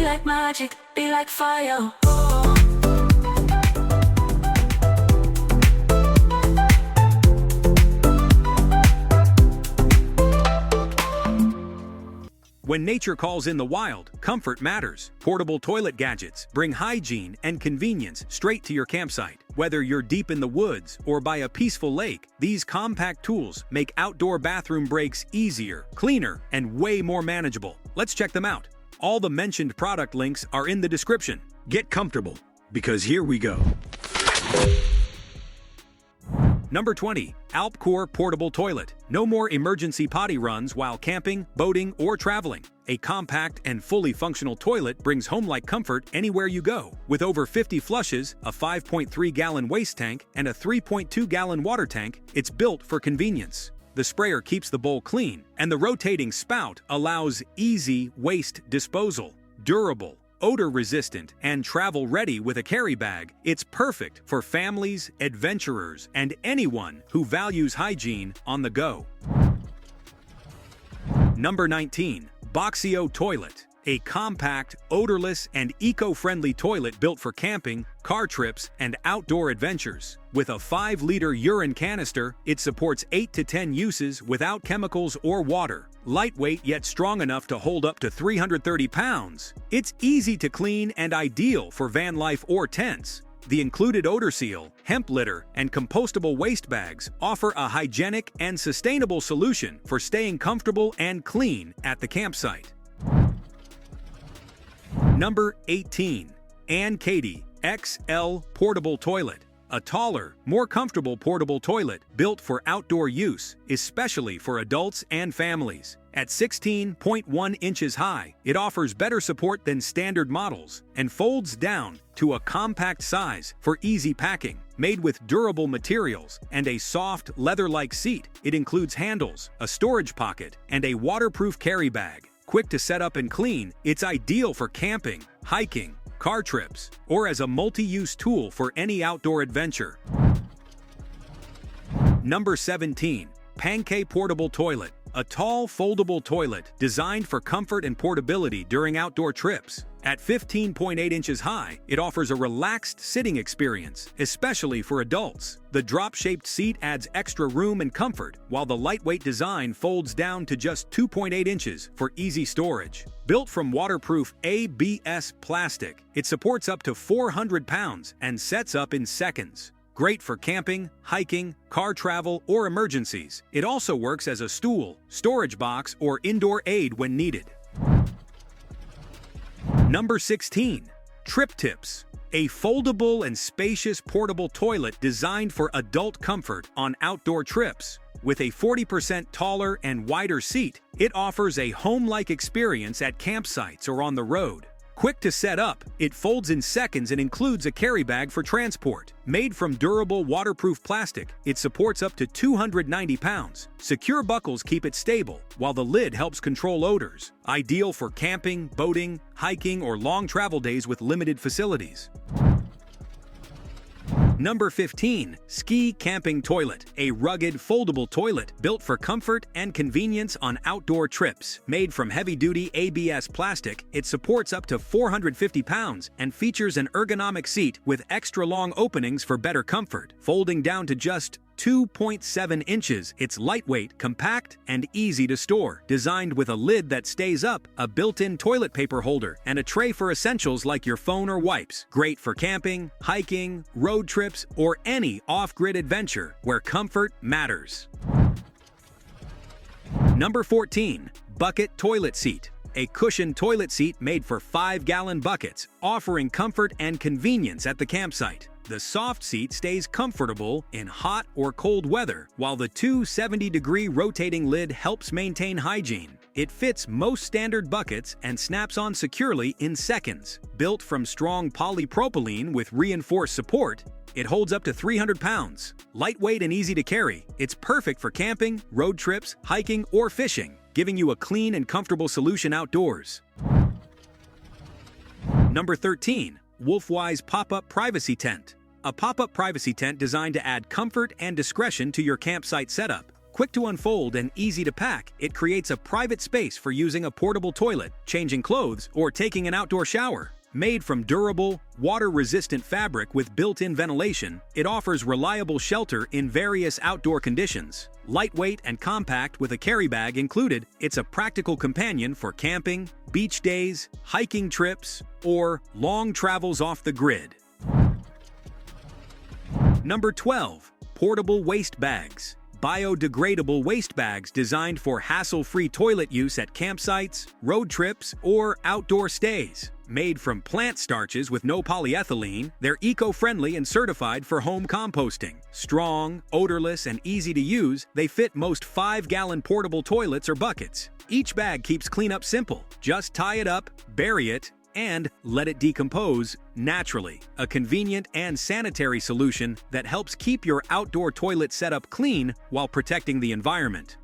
like magic, be like fire. When nature calls in the wild, comfort matters. Portable toilet gadgets bring hygiene and convenience straight to your campsite. Whether you're deep in the woods or by a peaceful lake, these compact tools make outdoor bathroom breaks easier, cleaner, and way more manageable. Let's check them out. All the mentioned product links are in the description. Get comfortable, because here we go. Number 20. Alpcour Portable Toilet. No more emergency potty runs while camping, boating, or traveling. A compact and fully functional toilet brings home-like comfort anywhere you go. With over 50 flushes, a 5.3-gallon waste tank, and a 3.2-gallon water tank, it's built for convenience. The sprayer keeps the bowl clean, and the rotating spout allows easy waste disposal. Durable, odor-resistant, and travel-ready with a carry bag, it's perfect for families, adventurers, and anyone who values hygiene on the go. Number 19. Boxio Toilet. A compact, odorless, and eco-friendly toilet built for camping, car trips, and outdoor adventures. With a 5-liter urine canister, it supports 8 to 10 uses without chemicals or water. Lightweight yet strong enough to hold up to 330 pounds. It's easy to clean and ideal for van life or tents. The included odor seal, hemp litter, and compostable waste bags offer a hygienic and sustainable solution for staying comfortable and clean at the campsite. Number 18. Katy XL Portable Toilet. A taller, more comfortable portable toilet built for outdoor use, especially for adults and families. At 16.1 inches high, it offers better support than standard models and folds down to a compact size for easy packing. Made with durable materials and a soft, leather-like seat, it includes handles, a storage pocket, and a waterproof carry bag. Quick to set up and clean, it's ideal for camping, hiking, car trips, or as a multi-use tool for any outdoor adventure. Number 17. Pankay Portable Toilet. A tall, foldable toilet designed for comfort and portability during outdoor trips. At 15.8 inches high, it offers a relaxed sitting experience, especially for adults. The drop-shaped seat adds extra room and comfort, while the lightweight design folds down to just 2.8 inches for easy storage. Built from waterproof ABS plastic, it supports up to 400 pounds and sets up in seconds. Great for camping, hiking, car travel, or emergencies. It also works as a stool, storage box, or indoor aid when needed. Number 16. TRIPTIPS. A foldable and spacious portable toilet designed for adult comfort on outdoor trips. With a 40% taller and wider seat, it offers a home-like experience at campsites or on the road. Quick to set up, it folds in seconds and includes a carry bag for transport. Made from durable, waterproof plastic, it supports up to 290 pounds. Secure buckles keep it stable, while the lid helps control odors. Ideal for camping, boating, hiking, or long travel days with limited facilities. Number 15. Sckee Camping Toilet. A rugged, foldable toilet built for comfort and convenience on outdoor trips. Made from heavy-duty ABS plastic, it supports up to 450 pounds and features an ergonomic seat with extra long openings for better comfort. Folding down to just 2.7 inches, it's lightweight, compact, and easy to store. Designed with a lid that stays up, a built-in toilet paper holder, and a tray for essentials like your phone or wipes. Great for camping, hiking, road trips, or any off-grid adventure where comfort matters. Number 14. Bucket Toilet Seat. A cushioned toilet seat made for 5-gallon buckets, offering comfort and convenience at the campsite. The soft seat stays comfortable in hot or cold weather, while the 270-degree rotating lid helps maintain hygiene. It fits most standard buckets and snaps on securely in seconds. Built from strong polypropylene with reinforced support, it holds up to 300 pounds. Lightweight and easy to carry, it's perfect for camping, road trips, hiking, or fishing, giving you a clean and comfortable solution outdoors. Number 13. WolfWise Pop-Up Privacy Tent. A pop-up privacy tent designed to add comfort and discretion to your campsite setup. Quick to unfold and easy to pack, it creates a private space for using a portable toilet, changing clothes, or taking an outdoor shower. Made from durable, water-resistant fabric with built-in ventilation, it offers reliable shelter in various outdoor conditions. Lightweight and compact with a carry bag included, it's a practical companion for camping, beach days, hiking trips, or long travels off the grid. Number 12. Portable waste bags. Biodegradable waste bags designed for hassle-free toilet use at campsites, road trips, or outdoor stays. Made from plant starches with no polyethylene, they're eco-friendly and certified for home composting. Strong, odorless, and easy to use, they fit most 5-gallon portable toilets or buckets. Each bag keeps cleanup simple. Just tie it up, bury it, and let it decompose naturally. A convenient and sanitary solution that helps keep your outdoor toilet setup clean while protecting the environment.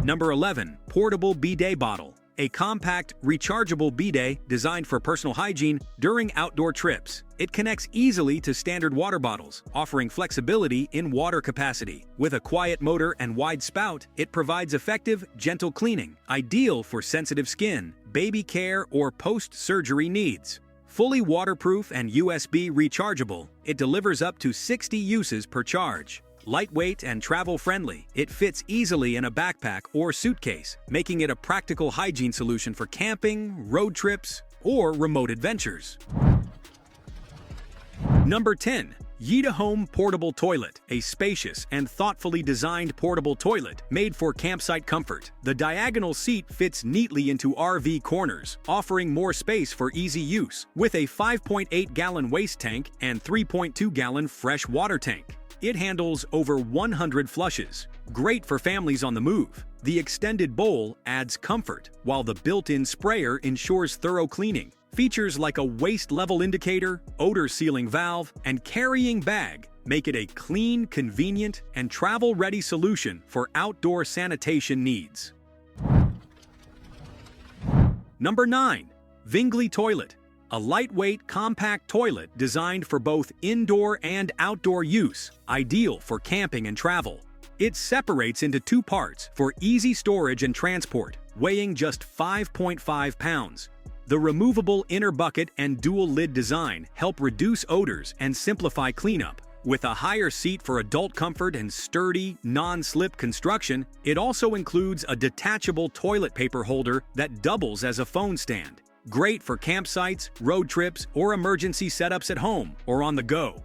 Number 11. Portable bidet bottle. A compact, rechargeable bidet designed for personal hygiene during outdoor trips. It connects easily to standard water bottles, offering flexibility in water capacity. With a quiet motor and wide spout, it provides effective, gentle cleaning, ideal for sensitive skin, baby care, or post-surgery needs. Fully waterproof and USB rechargeable, it delivers up to 60 uses per charge. Lightweight and travel-friendly, it fits easily in a backpack or suitcase, making it a practical hygiene solution for camping, road trips, or remote adventures. Number 10. YITAHOME Portable Toilet, a spacious and thoughtfully designed portable toilet made for campsite comfort. The diagonal seat fits neatly into RV corners, offering more space for easy use, with a 5.8-gallon waste tank and 3.2-gallon fresh water tank. It handles over 100 flushes. Great for families on the move. The extended bowl adds comfort, while the built-in sprayer ensures thorough cleaning. Features like a waste level indicator, odor sealing valve, and carrying bag make it a clean, convenient, and travel-ready solution for outdoor sanitation needs. Number 9. VINGLI Toilet. A lightweight, compact toilet designed for both indoor and outdoor use, ideal for camping and travel. It separates into 2 parts for easy storage and transport, weighing just 5.5 pounds. The removable inner bucket and dual lid design help reduce odors and simplify cleanup. With a higher seat for adult comfort and sturdy, non-slip construction, it also includes a detachable toilet paper holder that doubles as a phone stand. Great for campsites, road trips, or emergency setups at home or on the go.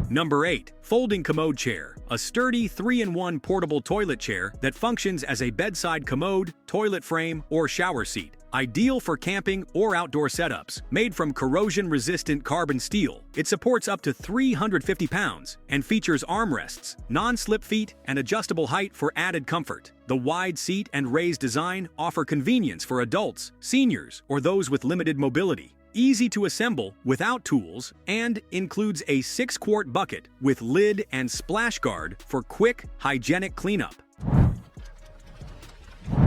Number 8. Folding Commode Chair. A sturdy 3-in-1 portable toilet chair that functions as a bedside commode, toilet frame, or shower seat. Ideal for camping or outdoor setups. Made from corrosion-resistant carbon steel, it supports up to 350 pounds and features armrests, non-slip feet, and adjustable height for added comfort. The wide seat and raised design offer convenience for adults, seniors, or those with limited mobility. Easy to assemble without tools, and includes a 6-quart bucket with lid and splash guard for quick, hygienic cleanup.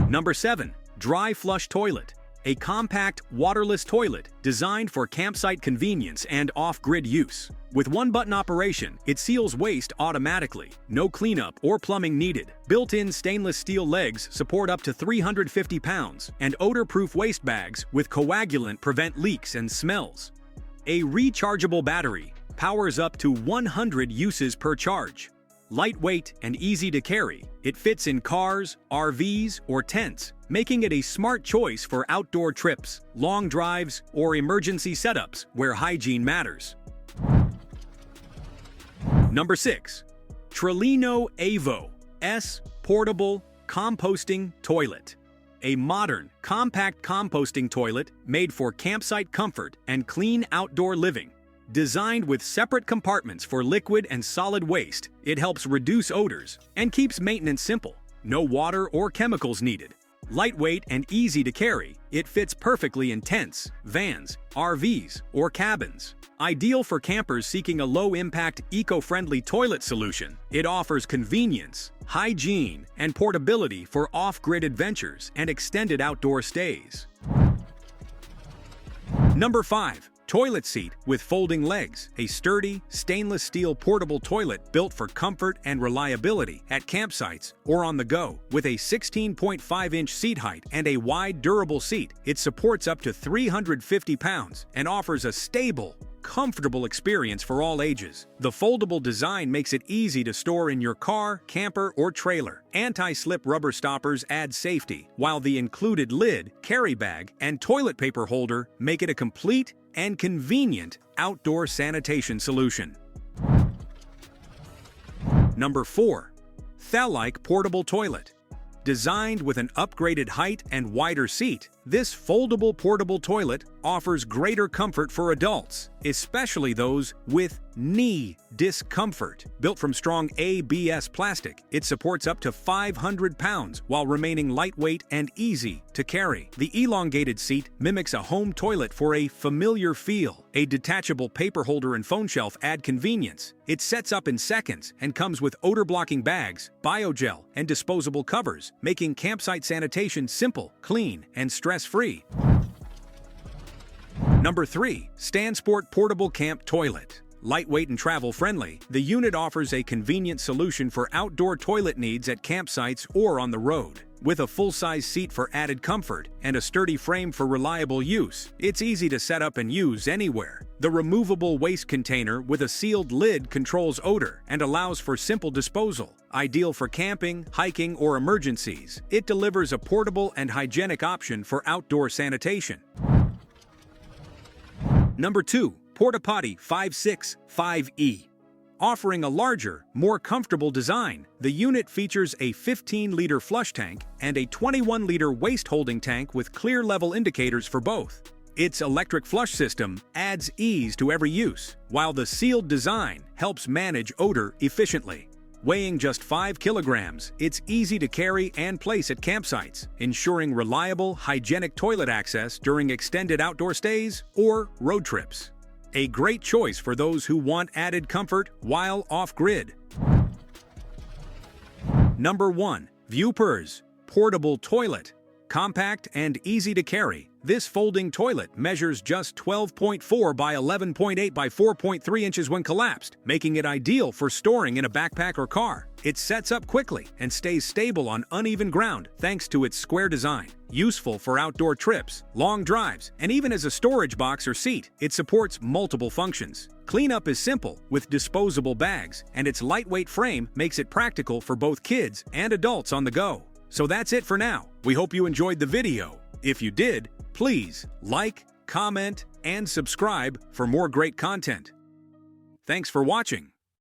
Number 7. Dry Flush Toilet. A compact, waterless toilet designed for campsite convenience and off-grid use. With one-button operation, it seals waste automatically. No cleanup or plumbing needed. Built-in stainless steel legs support up to 350 pounds, and odor-proof waste bags with coagulant prevent leaks and smells. A rechargeable battery powers up to 100 uses per charge. Lightweight and easy to carry, it fits in cars, RVs, or tents, making it a smart choice for outdoor trips, long drives, or emergency setups where hygiene matters. Number 6. Trelino Evo S Portable Composting Toilet. A modern, compact composting toilet made for campsite comfort and clean outdoor living. Designed with separate compartments for liquid and solid waste, it helps reduce odors and keeps maintenance simple. No water or chemicals needed. Lightweight and easy to carry, it fits perfectly in tents, vans, RVs, or cabins. Ideal for campers seeking a low-impact, eco-friendly toilet solution, it offers convenience, hygiene, and portability for off-grid adventures and extended outdoor stays. Number 5. Toilet seat with folding legs, a sturdy, stainless steel portable toilet built for comfort and reliability at campsites or on the go. With a 16.5-inch seat height and a wide, durable seat, it supports up to 350 pounds and offers a stable, comfortable experience for all ages. The foldable design makes it easy to store in your car, camper, or trailer. Anti-slip rubber stoppers add safety, while the included lid, carry bag, and toilet paper holder make it a complete and convenient outdoor sanitation solution. Number 4. Thallike Portable Toilet. Designed with an upgraded height and wider seat, this foldable portable toilet offers greater comfort for adults, especially those with knee discomfort. Built from strong ABS plastic, it supports up to 500 pounds while remaining lightweight and easy to carry. The elongated seat mimics a home toilet for a familiar feel. A detachable paper holder and phone shelf add convenience. It sets up in seconds and comes with odor-blocking bags, biogel, and disposable covers, making campsite sanitation simple, clean, and stress-free. Number 3. Stansport Portable Camp Toilet. Lightweight and travel-friendly, the unit offers a convenient solution for outdoor toilet needs at campsites or on the road. With a full-size seat for added comfort and a sturdy frame for reliable use, it's easy to set up and use anywhere. The removable waste container with a sealed lid controls odor and allows for simple disposal. Ideal for camping, hiking, or emergencies, it delivers a portable and hygienic option for outdoor sanitation. Number 2. Porta Potti 565E. Offering a larger, more comfortable design, the unit features a 15-liter flush tank and a 21-liter waste holding tank with clear level indicators for both. Its electric flush system adds ease to every use, while the sealed design helps manage odor efficiently. Weighing just 5 kilograms, it's easy to carry and place at campsites, ensuring reliable, hygienic toilet access during extended outdoor stays or road trips. A great choice for those who want added comfort while off-grid. Number 1. Viouprs Portable Toilet. Compact and easy to carry, this folding toilet measures just 12.4 by 11.8 by 4.3 inches when collapsed, making it ideal for storing in a backpack or car. It sets up quickly and stays stable on uneven ground thanks to its square design. Useful for outdoor trips, long drives, and even as a storage box or seat, it supports multiple functions. Cleanup is simple with disposable bags, and its lightweight frame makes it practical for both kids and adults on the go. So that's it for now. We hope you enjoyed the video. If you did, please like, comment, and subscribe for more great content. Thanks for watching.